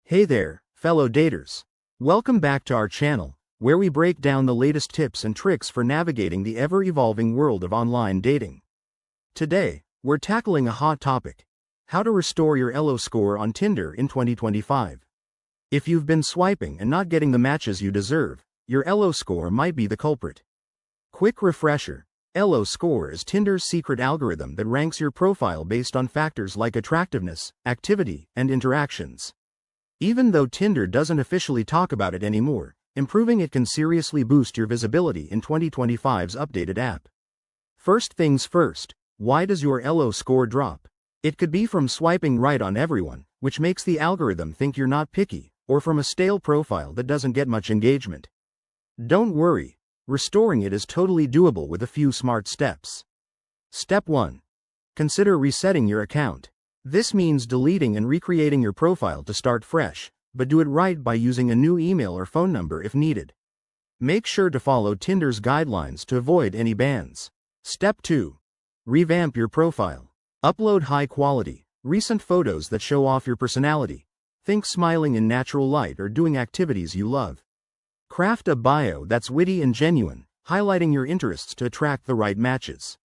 Hey there, fellow daters. Welcome back to our channel, where we break down the latest tips and tricks for navigating the ever-evolving world of online dating. Today, we're tackling a hot topic: how to restore your Elo score on Tinder in 2025. If you've been swiping and not getting the matches you deserve, your Elo score might be the culprit. Quick refresher: Elo score is Tinder's secret algorithm that ranks your profile based on factors like attractiveness, activity, and interactions. Even though Tinder doesn't officially talk about it anymore, improving it can seriously boost your visibility in 2025's updated app. First things first, why does your Elo score drop? It could be from swiping right on everyone, which makes the algorithm think you're not picky, or from a stale profile that doesn't get much engagement. Don't worry. Restoring it is totally doable with a few smart steps. Step 1. Consider resetting your account. This means deleting and recreating your profile to start fresh, but do it right by using a new email or phone number if needed. Make sure to follow Tinder's guidelines to avoid any bans. Step 2. Revamp your profile. Upload high-quality, recent photos that show off your personality. Think smiling in natural light or doing activities you love. Craft a bio that's witty and genuine, highlighting your interests to attract the right matches.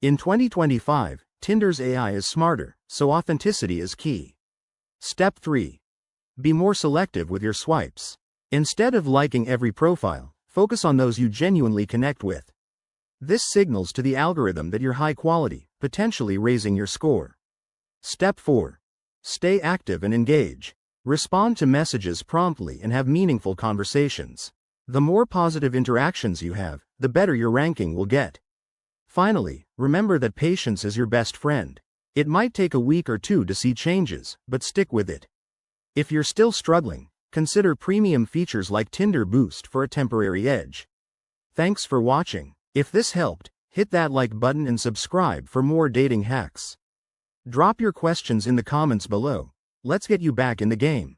In 2025, Tinder's AI is smarter, so authenticity is key. Step 3. Be more selective with your swipes. Instead of liking every profile, focus on those you genuinely connect with. This signals to the algorithm that you're high quality, potentially raising your score. Step 4. Stay active and engage. Respond to messages promptly and have meaningful conversations. The more positive interactions you have, the better your ranking will get. Finally, remember that patience is your best friend. It might take a week or two to see changes, but stick with it. If you're still struggling, consider premium features like Tinder Boost for a temporary edge. Thanks for watching. If this helped, hit that like button and subscribe for more dating hacks. Drop your questions in the comments below. Let's get you back in the game.